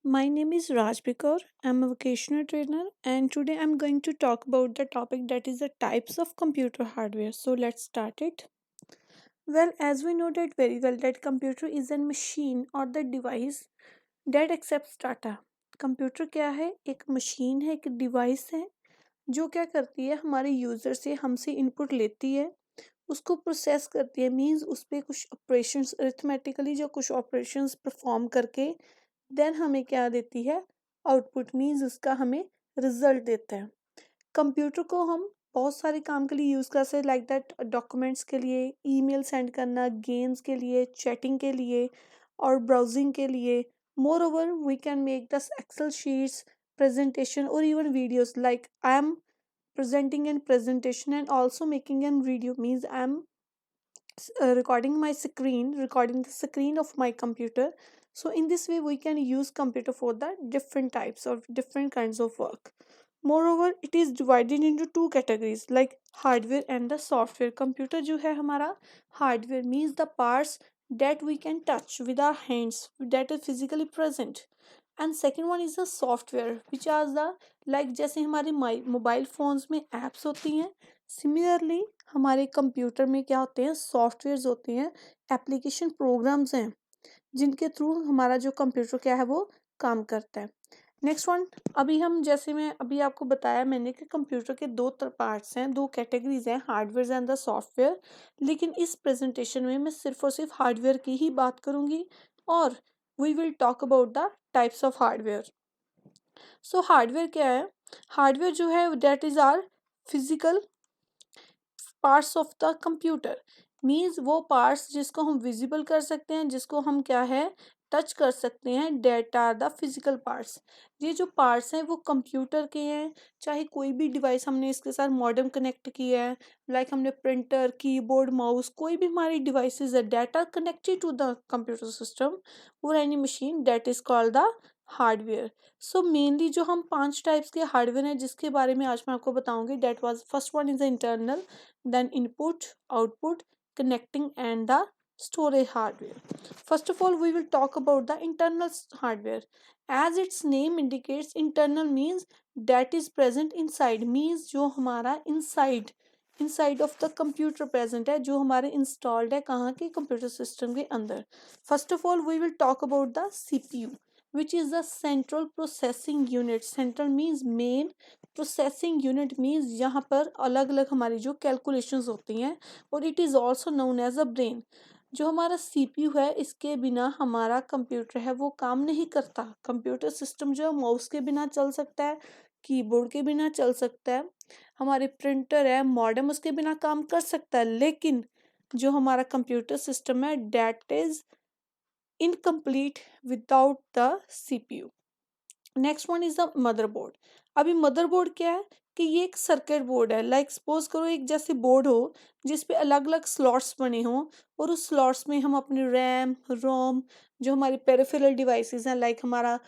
My name is Rajbikar. I'm a vocational trainer, and today I'm going to talk about the topic that is the types of computer hardware. So let's start it. Well, as we know that very well that computer is a machine or the device that accepts data. Computer क्या है? एक machine है, एक device है जो क्या करती है, हमारे यूज़र से हमसे इनपुट लेती है, उसको प्रोसेस करती है, मींस उस पे कुछ ऑपरेशंस अरिथमेटिकली जो कुछ ऑपरेशंस परफॉर्म करके देन हमें क्या देती है, आउटपुट मीन्स उसका हमें रिजल्ट देता है। कंप्यूटर को हम बहुत सारे काम के लिए यूज़ कर सकते, लाइक दैट डॉक्यूमेंट्स के लिए, ईमेल सेंड करना, गेम्स के लिए, चैटिंग के लिए और ब्राउजिंग के लिए। Moreover we can make this excel sheets, presentation or even videos, like I am presenting in presentation and also making a video, means I am recording the screen of my computer. So in this way we can use computer for the different types of different kinds of work. Moreover, it is divided into two categories, like hardware and the software. Computer जो है हमारा, hardware means the parts that we can touch with our hands, that is physically present. And second one is the software which are the, like जैसे हमारे mobile phones में apps होती हैं, similarly हमारे computer में क्या होते हैं, सॉफ्टवेयर्स होते हैं, एप्लीकेशन प्रोग्राम्स हैं जिनके थ्रू हमारा जो कंप्यूटर क्या है वो काम करता है। नेक्स्ट वन, अभी हम जैसे मैं अभी आपको बताया मैंने कि कंप्यूटर के दो पार्ट्स हैं, दो कैटेगरीज हैं, हार्डवेयर एंड द सॉफ्टवेयर। लेकिन इस प्रेजेंटेशन में मैं सिर्फ और सिर्फ हार्डवेयर की ही बात करूंगी और we will talk about the types of hardware. So hardware क्या है? हार्डवेयर जो है that is are physical parts of the computer, means वो पार्ट्स जिसको हम विजिबल कर सकते हैं, जिसको हम क्या है टच कर सकते हैं, that are the physical parts. ये जो पार्ट्स हैं वो कंप्यूटर के हैं, चाहे कोई भी डिवाइस हमने इसके साथ मॉडेम कनेक्ट किया है, लाइक हमने प्रिंटर, कीबोर्ड, माउस, कोई भी हमारी डिवाइसेस है that are connected to the computer system और any machine, that is called the hardware. So mainly जो हम 5 टाइप्स के हार्डवेयर हैं जिसके बारे में आज मैं आपको बताऊंगी, that was first one is the internal, then input, output, connecting and the storage hardware. First of all, we will talk about the internal hardware. As its name indicates, internal means that is present inside, means जो हमारा inside of the computer present है, जो हमारे installed है कहाँ के computer system के अंदर. First of all, we will talk about the CPU, which is the central processing unit. Central means main, processing unit means यहाँ पर अलग अलग हमारी जो कैलकुलेशंस होती हैं, और it is also known as a brain. जो हमारा सीपीयू है इसके बिना हमारा कंप्यूटर है वो काम नहीं करता। कंप्यूटर सिस्टम जो माउस के बिना चल सकता है, कीबोर्ड के बिना चल सकता है, हमारे प्रिंटर है, मॉडेम उसके बिना काम कर सकता है, लेकिन जो हमारा कंप्यूटर सिस्टम है that is incomplete without the CPU. Next one is the motherboard. अभी मदरबोर्ड क्या है कि ये एक सर्किट बोर्ड है, लाइक सपोज करो एक जैसे बोर्ड हो जिस पे अलग अलग स्लॉट्स बने हों, और उस स्लॉट्स में हम अपने रैम, रोम, जो हमारी पेरिफेरल डिवाइसेस हैं, लाइक हमारा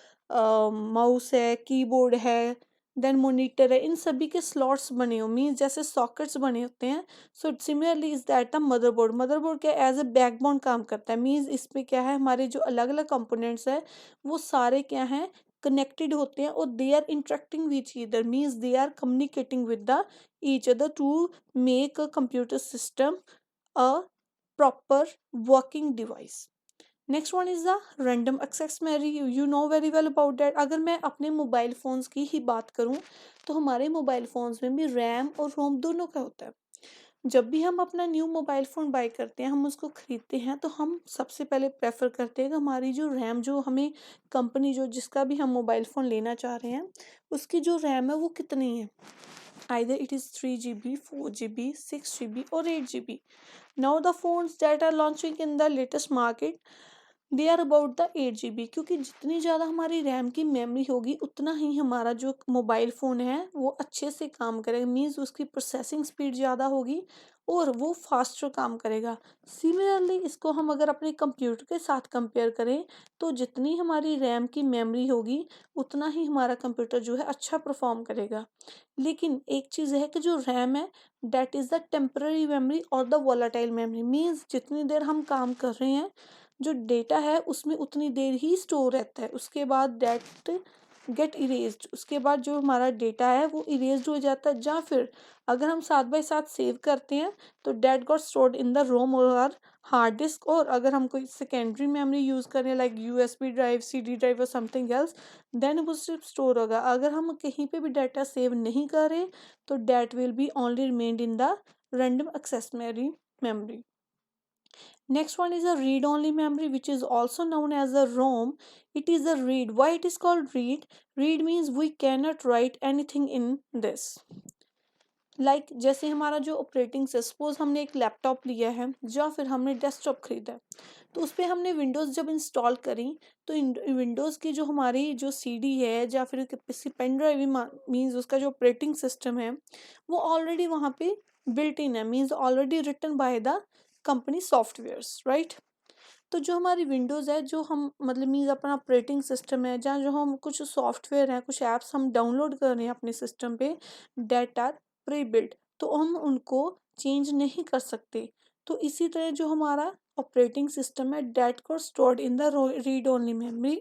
माउस है, कीबोर्ड है, देन मॉनिटर है, इन सभी के स्लॉट्स बने हो, मीन्स जैसे सॉकेट्स बने होते हैं। So similarly is that the motherboard. Motherboard क्या एज ए बैकबोन काम करता है, मीन्स इस पे क्या है हमारे जो अलग अलग कंपोनेंट्स है वो सारे क्या हैं कनेक्टेड होते हैं, और they are interacting which either, means they are communicating with the each other to make a computer system a proper working device. Next one is the random access memory. You know very well about that. अगर मैं अपने mobile phones की ही बात करूं तो हमारे mobile phones में भी रैम और रोम दोनों का होता है। जब भी हम अपना न्यू मोबाइल फ़ोन बाय करते हैं, हम उसको ख़रीदते हैं, तो हम सबसे पहले प्रेफ़र करते हैं कि हमारी जो रैम, जो हमें कंपनी जो जिसका भी हम मोबाइल फ़ोन लेना चाह रहे हैं, उसकी जो रैम है वो कितनी है। Either it is 3 GB, 4 GB, 6 GB और 8 GB। Now the phones that are launching in the latest market, they are about the 8 GB, क्योंकि जितनी ज़्यादा हमारी रैम की मेमोरी होगी उतना ही हमारा जो मोबाइल फ़ोन है वो अच्छे से काम करेगा, मीन्स उसकी प्रोसेसिंग स्पीड ज़्यादा होगी और वो फास्टर काम करेगा। सिमिलरली इसको हम अगर अपने कंप्यूटर के साथ कंपेयर करें तो जितनी हमारी रैम की मेमोरी होगी उतना ही हमारा कंप्यूटर जो है अच्छा परफॉर्म करेगा। लेकिन एक चीज़ है कि जो रैम है that is the temporary memory और द वोलाटाइल मेमोरी, मीन्स जितनी देर हम काम कर रहे हैं जो डेटा है उसमें उतनी देर ही स्टोर रहता है, उसके बाद डेट गेट इरेज्ड, उसके बाद जो हमारा डेटा है वो इरेज्ड हो जाता है। या फिर अगर हम साथ बाय साथ सेव करते हैं तो that got stored in the ROM और हार्ड डिस्क। और अगर हम कोई सेकेंडरी मेमोरी यूज़ करें like USB drive, CD drive और समथिंग एल्स, देन वो सिर्फ स्टोर होगा। अगर हम कहीं पे भी डाटा सेव नहीं करें तो that will be only remained in the random access memory. Next one is a read-only memory, which is also known as a ROM. It is a read. Why it is called read? Read means we cannot write anything in this. Like जैसे हमारा जो operating से suppose हमने एक laptop लिया है या फिर हमने डेस्कटॉप खरीदा है, तो उस पर हमने विंडोज़ जब इंस्टॉल करी तो विंडोज़ की जो हमारी जो सीडी है या फिर किसी पेन ड्राइव मीन्स उसका जो ऑपरेटिंग सिस्टम है वो ऑलरेडी वहाँ पे बिल्ट इन है, means already written by the company softwares, right. तो जो हमारी विंडोज़ है, जो हम मतलब मीन्स अपना ऑपरेटिंग सिस्टम है, जहाँ जो हम कुछ सॉफ्टवेयर हैं, कुछ ऐप्स हम डाउनलोड कर रहे हैं अपने सिस्टम पे, डेट आर प्री बिल्ट, तो हम उनको चेंज नहीं कर सकते। तो इसी तरह जो हमारा ऑपरेटिंग सिस्टम है डेट को stored in the read only memory.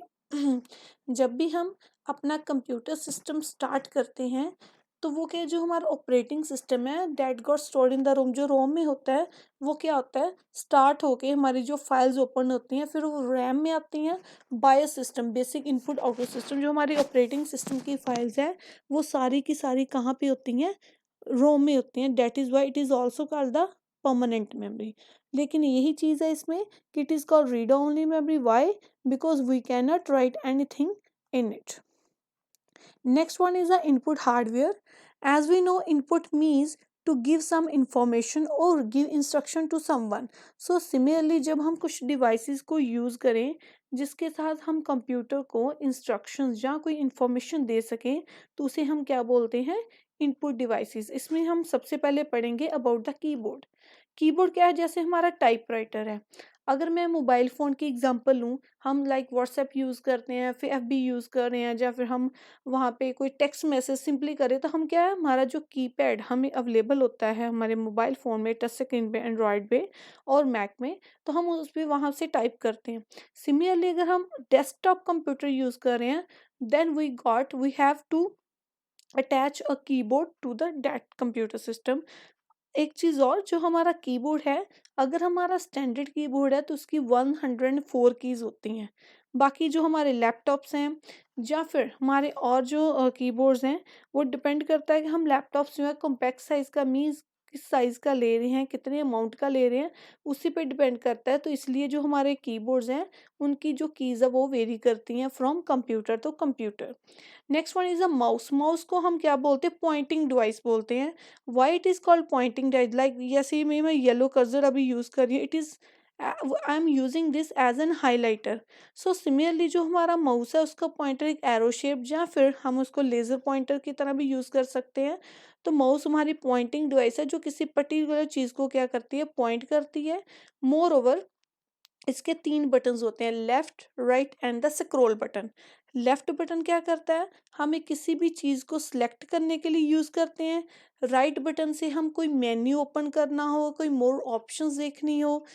जब भी हम अपना कंप्यूटर सिस्टम स्टार्ट करते हैं तो वो क्या है, जो हमारा ऑपरेटिंग सिस्टम है that got stored in the ROM, जो रोम में होता है वो क्या होता है, स्टार्ट होके हमारी जो फाइल्स ओपन होती हैं फिर वो रैम में आती हैं। BIOS system, basic input output system, जो हमारी ऑपरेटिंग सिस्टम की फाइल्स हैं वो सारी की सारी कहाँ पे होती हैं, रोम में होती हैं। That is why it is also called the permanent memory. लेकिन यही चीज़ है इसमें कि it is called read only memory. Why? Because we can not write anything in it. Next one is the input hardware. As we know, input means to give some information or give instruction to someone. So similarly, जब हम कुछ devices को use करें जिसके साथ हम computer को instructions या कोई information दे सकें तो उसे हम क्या बोलते हैं, input devices। इसमें हम सबसे पहले पढ़ेंगे about the keyboard। कीबोर्ड क्या है, जैसे हमारा टाइपराइटर है। अगर मैं मोबाइल फ़ोन की एग्जांपल लूँ, हम लाइक व्हाट्सएप यूज़ करते हैं, फिर एफबी यूज़ कर रहे हैं, या फिर हम वहाँ पे कोई टेक्स्ट मैसेज सिंपली करें तो हम क्या है, हमारा जो कीपैड हमें अवेलेबल होता है हमारे मोबाइल फ़ोन में, टच स्क्रीन पे, एंड्रॉयड पे और मैक में, तो हम उस पर वहाँ से टाइप करते हैं। सिमिलरली अगर हम डेस्कटॉप कंप्यूटर यूज़ कर रहे हैं then we have to attach a keyboard to the that computer system. एक चीज़ और, जो हमारा कीबोर्ड है, अगर हमारा स्टैंडर्ड कीबोर्ड है तो उसकी 104 कीज़ होती हैं। बाकी जो हमारे लैपटॉप्स हैं या फिर हमारे और जो कीबोर्ड्स हैं वो डिपेंड करता है कि हम लैपटॉप्स जो है कॉम्पैक्ट साइज़ का, मीन्स किस साइज़ का ले रहे हैं, कितने अमाउंट का ले रहे हैं, उसी पे डिपेंड करता है। तो इसलिए जो हमारे कीबोर्ड्स हैं उनकी जो कीज़ है वो वेरी करती हैं from computer to computer. Next one is a mouse. Mouse को हम क्या बोलते हैं, पॉइंटिंग डिवाइस बोलते हैं। Why it is called pointing device, like जैसे मैं येलो कर्सर अभी यूज़ कर रही हूँ, it is I am using this as an highlighter. So similarly जो हमारा माउस है उसका पॉइंटर एक एरो शेप, या फिर हम उसको लेज़र पॉइंटर की तरह भी यूज़ कर सकते हैं। तो माउस हमारी पॉइंटिंग डिवाइस है जो किसी पर्टिकुलर चीज़ को क्या करती है, पॉइंट करती है। मोर ओवर इसके 3 बटन्स होते हैं, left, right and the scroll button. Left button क्या करता है, हमें किसी भी चीज़ को सिलेक्ट करने के लिए यूज़ करते हैं। राइट बटन से हम कोई मेन्यू ओपन करना हो, कोई मोर ऑप्शंस देखनी हो,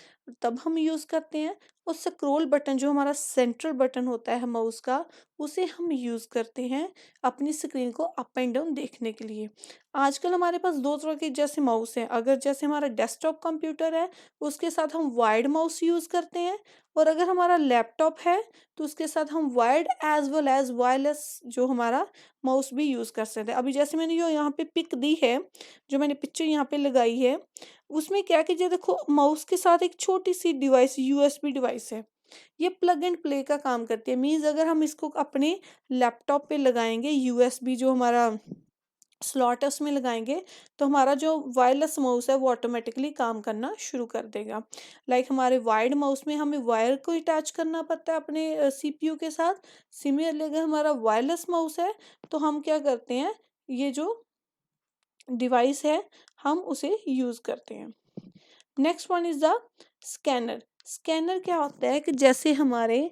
तब हम यूज़ करते हैं। और स्क्रॉल बटन जो हमारा सेंट्रल बटन होता है माउस का, उसे हम यूज़ करते हैं अपनी स्क्रीन को अप एंड डाउन देखने के लिए। आजकल हमारे पास 2 तरह के जैसे माउस हैं। अगर जैसे हमारा डेस्कटॉप कंप्यूटर है उसके साथ हम वायर्ड माउस यूज़ करते हैं, और अगर हमारा लैपटॉप है तो उसके साथ हम wired as well as wireless जो हमारा माउस भी यूज़ कर सकते हैं। अभी जैसे मैंने जो यहाँ पे पिक दी है, जो मैंने पिक्चर यहाँ पे लगाई है, उसमें क्या कीजिए, देखो माउस के साथ एक छोटी सी डिवाइस, यूएसबी डिवाइस है। ये प्लग एंड प्ले का काम करती है, मीन्स अगर हम इसको अपने लैपटॉप पे लगाएंगे, यूएसबी जो हमारा स्लॉट है उसमें लगाएंगे, तो हमारा जो वायरलेस माउस है वो ऑटोमेटिकली काम करना शुरू कर देगा। लाइक हमारे वायर्ड माउस में हमें वायर को अटैच करना पड़ता है अपने सीपीयू के साथ। सिमिलरली अगर हमारा वायरलेस माउस है तो हम क्या करते हैं, ये जो डिवाइस है हम उसे यूज़ करते हैं। Next one is the scanner. Scanner क्या होता है कि जैसे हमारे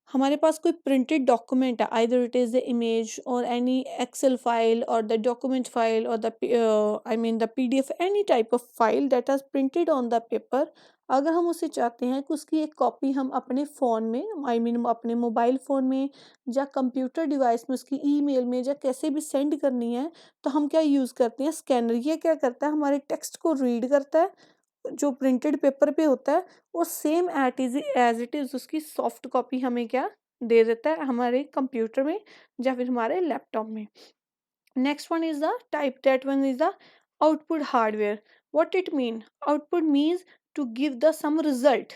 हमारे पास कोई प्रिंटेड डॉक्यूमेंट है, either it is the image और एनी एक्सेल फाइल और द डॉक्यूमेंट फाइल और the I mean the PDF, any type of file that is printed on the paper. अगर हम उसे चाहते हैं कि उसकी एक कॉपी हम अपने फ़ोन में, आई मीन अपने मोबाइल फ़ोन में या कंप्यूटर डिवाइस में, उसकी ईमेल में या कैसे भी सेंड करनी है, तो हम क्या यूज़ करते हैं, स्कैनर। ये क्या करता है, हमारे टेक्स्ट को रीड करता है जो प्रिंटेड पेपर पे होता है, और same at is as it is उसकी सॉफ्ट कॉपी हमें क्या दे देता है हमारे कंप्यूटर में या फिर हमारे लैपटॉप में। Next one is the type, that one is the output hardware. What it mean, output means to give the some result.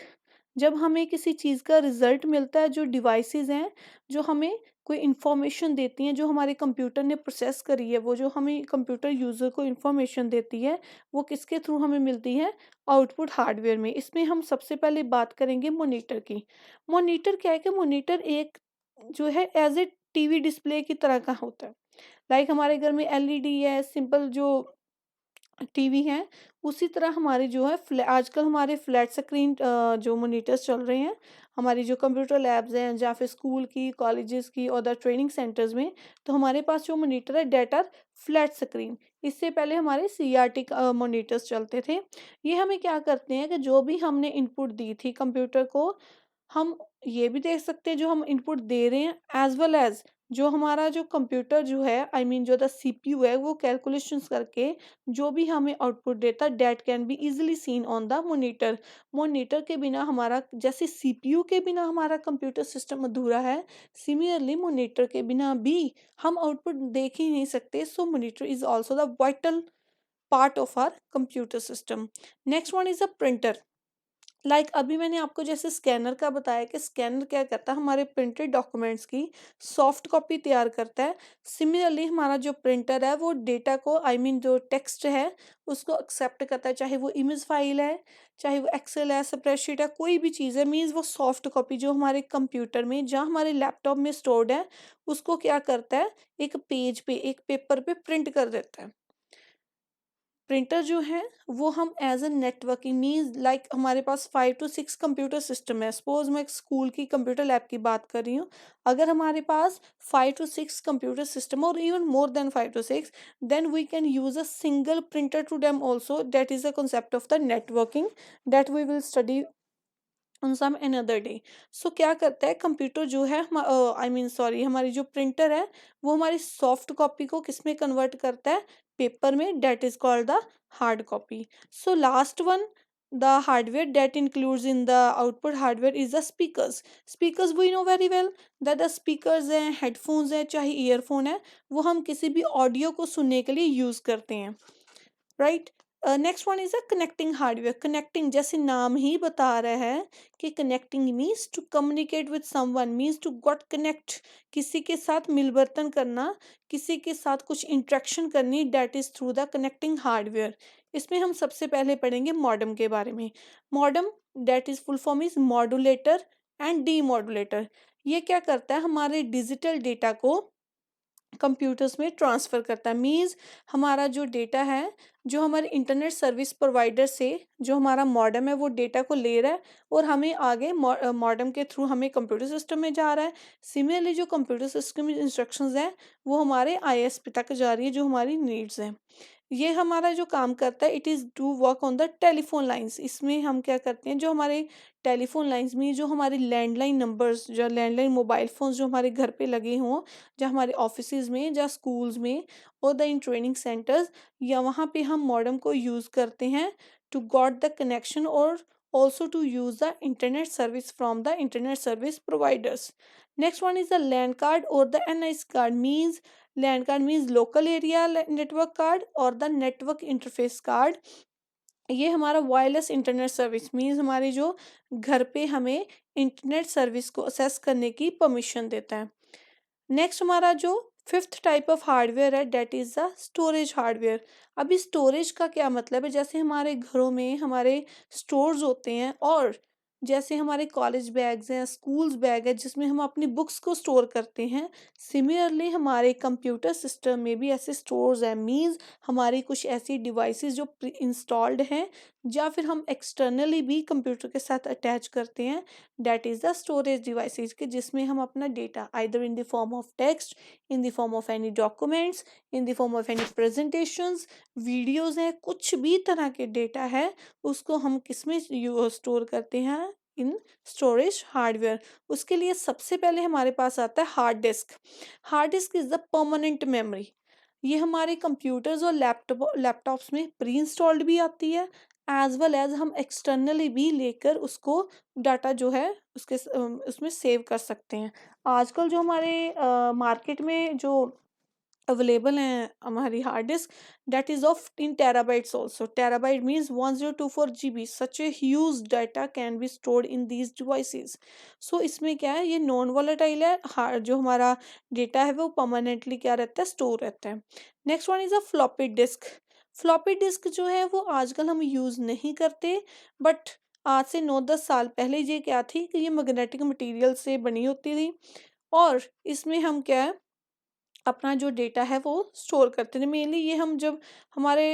जब हमें किसी चीज़ का रिजल्ट मिलता है, जो डिवाइसेस हैं जो हमें कोई इंफॉर्मेशन देती हैं, जो हमारे कंप्यूटर ने प्रोसेस करी है, वो जो हमें कंप्यूटर यूज़र को इंफॉर्मेशन देती है, वो किसके थ्रू हमें मिलती है, आउटपुट हार्डवेयर में। इसमें हम सबसे पहले बात करेंगे मॉनिटर की। मॉनिटर क्या है कि मॉनिटर एक जो है एज ए टीवी डिस्प्ले की तरह का होता है। लाइक हमारे घर में एलईडी है, सिंपल जो टीवी है, उसी तरह हमारे जो है आजकल हमारे फ्लैट स्क्रीन जो मॉनिटर्स चल रहे हैं, हमारी जो कंप्यूटर लैब्स हैं या फिर स्कूल की, कॉलेजेस की और द ट्रेनिंग सेंटर्स में, तो हमारे पास जो मॉनिटर है डेट आर फ्लैट स्क्रीन। इससे पहले हमारे सीआरटी मॉनिटर्स चलते थे। ये हमें क्या करते हैं कि जो भी हमने इनपुट दी थी कंप्यूटर को, हम ये भी देख सकते हैं जो हम इनपुट दे रहे हैं, एज वेल एज जो हमारा जो कंप्यूटर जो है, आई मीन जो द सीपीयू है, वो कैलकुलेशंस करके जो भी हमें आउटपुट देता है, that can be easily seen on the monitor. Monitor के बिना हमारा, जैसे सीपीयू के बिना हमारा कंप्यूटर सिस्टम अधूरा है, सिमिलरली मॉनिटर के बिना भी हम आउटपुट देख ही नहीं सकते। So monitor is also the vital part of our computer system. Next one is a printer. अभी मैंने आपको जैसे स्कैनर का बताया कि स्कैनर क्या करता है, हमारे प्रिंटेड डॉक्यूमेंट्स की सॉफ्ट कॉपी तैयार करता है। सिमिलरली हमारा जो प्रिंटर है वो डेटा को, आई मीन जो टेक्स्ट है उसको एक्सेप्ट करता है, चाहे वो इमेज फाइल है, चाहे वो एक्सेल है, स्प्रेडशीट है, कोई भी चीज़ है, मीन्स वो सॉफ्ट कॉपी जो हमारे कंप्यूटर में, जहाँ हमारे लैपटॉप में स्टोर्ड है, उसको क्या करता है, एक पेज पे, एक पेपर पे प्रिंट कर देता है। प्रिंटर जो है वो हम एज अ नेटवर्किंग मीन्स, हमारे पास 5 to 6 कंप्यूटर सिस्टम है। सपोज मैं स्कूल की कंप्यूटर लैब की बात कर रही हूँ। अगर हमारे पास 5 to 6 कंप्यूटर सिस्टम और even more than 5 to 6, then we can use a single printer to them also. That is the concept of the networking that we will study on some another day. So क्या करता है computer जो है, I mean sorry, हमारी जो printer है वो हमारी सॉफ्ट कॉपी को किस में कन्वर्ट करता है, पेपर में, that is called the hard copy. So last one, the hardware that includes in the output hardware is the speakers. Speakers we know very well that the speakers हैं, headphones हैं, चाहे earphone है, वो हम किसी भी audio को सुनने के लिए यूज करते हैं, right. Next one is a connecting hardware. Connecting जैसे नाम ही बता रहा है कि connecting means to communicate with someone, means to got connect, किसी के साथ मिलवर्तन करना, किसी के साथ कुछ इंट्रैक्शन करनी, that is through the connecting hardware. इसमें हम सबसे पहले पढ़ेंगे मॉडेम के बारे में। Modem, that is full form is modulator and demodulator. ये क्या करता है, हमारे डिजिटल डेटा को कंप्यूटर्स में ट्रांसफ़र करता है। मीन्स हमारा जो डेटा है, जो हमारे इंटरनेट सर्विस प्रोवाइडर से जो हमारा मॉडेम है वो डेटा को ले रहा है और हमें आगे मॉडेम के थ्रू हमें कंप्यूटर सिस्टम में जा रहा है। सिमिलरली जो कंप्यूटर सिस्टम में इंस्ट्रक्शंस हैं वो हमारे आईएसपी तक जा रही है, जो हमारी नीड्स हैं। ये हमारा जो काम करता है, it is to work on the telephone lines. इसमें हम क्या करते हैं, जो हमारे टेलीफोन लाइंस में जो हमारी लैंडलाइन नंबर्स, जो लैंडलाइन मोबाइल फ़ोन्स जो हमारे घर पे लगे हों, या हमारे ऑफिसेज़ में या स्कूल्स में और द इन ट्रेनिंग सेंटर्स, या वहाँ पे हम मॉडेम को यूज़ करते हैं टू गॉट द कनेक्शन और also to use the internet service from the internet service providers. Next one is the LAN card or the NIC card. Means LAN card means local area network card or the network interface card. ये हमारा wireless internet service means हमारी जो घर पे हमें internet service को assess करने की परमिशन देता है। नेक्स्ट हमारा जो फिफ्थ टाइप ऑफ हार्डवेयर है, that is the storage hardware. अभी स्टोरेज का क्या मतलब है, जैसे हमारे घरों में हमारे स्टोर्स होते हैं, और जैसे हमारे कॉलेज बैग्स हैं, स्कूल्स बैग है जिसमें हम अपनी बुक्स को स्टोर करते हैं, सिमिलरली हमारे कंप्यूटर सिस्टम में भी ऐसे स्टोर्स हैं। मीन्स हमारी कुछ ऐसी डिवाइसेस जो प्री इंस्टॉल्ड हैं, या फिर हम एक्सटर्नली भी कंप्यूटर के साथ अटैच करते हैं, that is the storage devices के जिसमें हम अपना data either in the form of text, in the form of any documents, in the form of any presentations, videos हैं, कुछ भी तरह के डेटा है उसको हम किस में स्टोर करते हैं, इन स्टोरेज हार्डवेयर। उसके लिए सबसे पहले हमारे पास आता है hard disk. Hard disk is the permanent memory. ये हमारे कंप्यूटर्स और लैपटॉप्स में प्री इंस्टॉल्ड भी आती है, एज वेल एज हम एक्सटर्नली भी लेकर उसको डाटा जो है उसमें सेव कर सकते हैं। आजकल जो हमारे मार्केट में जो अवेलेबल हैं हमारी hard disk, that is of in terabytes also. Terabyte means 1024 GB। Such a huge data can be stored in these devices. So इसमें क्या है, ये नॉन वॉलेटाइल है, जो हमारा डेटा है वो परमानेंटली क्या रहता है, स्टोर रहता है। Next one is a floppy disk. Floppy disk जो है वो आजकल हम यूज़ नहीं करते, बट आज से 9-10 साल पहले ये क्या थी कि ये मैग्नेटिक मटेरियल से बनी होती थी, और इसमें हम क्या है अपना जो डेटा है वो स्टोर करते थे। मेनली ये हम जब हमारे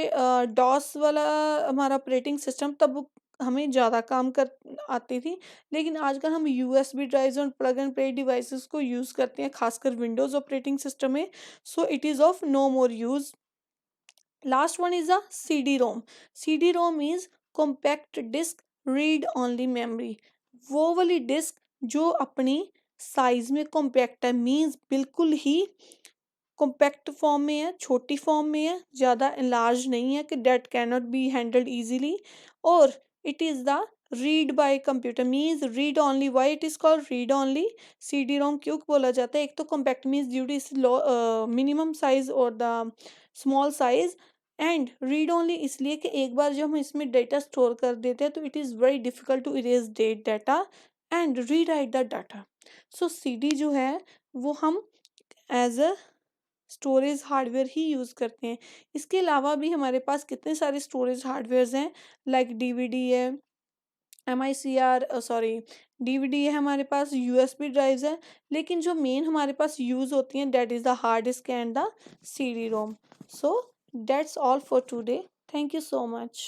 डॉस वाला हमारा ऑपरेटिंग सिस्टम तब हमें ज़्यादा काम कर आती थी, लेकिन आजकल हम यूएसबी ड्राइव्स और प्लग एंड प्ले डिवाइसेस को यूज़ करते हैं, खासकर विंडोज़ ऑपरेटिंग सिस्टम में। So it is of no more use. Last one is a CD ROM. CD ROM is compact disc read only memory. वो वाली disc जो अपनी साइज में कॉम्पैक्ट है, मीन्स बिल्कुल ही कॉम्पैक्ट फॉर्म में है, छोटी फॉर्म में है, ज़्यादा लार्ज नहीं है कि that can not be handled easily. और it is the read by computer, means read only. Why it is called read only? CD ROM क्यों बोला जाता है? एक तो compact means due to its minimum size और the small size, and read only इसलिए कि एक बार जब हम इसमें डेटा स्टोर कर देते हैं तो it is very difficult to erase that data and rewrite the data. So CD जो है वो हम एज अ स्टोरेज हार्डवेयर ही यूज़ करते हैं। इसके अलावा भी हमारे पास कितने सारे स्टोरेज हार्डवेयर्स हैं, लाइक DVD है, DVD है हमारे पास, USB ड्राइव्स है, लेकिन जो मेन हमारे पास यूज़ होती हैं that is the hard disk and the CD ROM. So that's all for today. Thank you so much.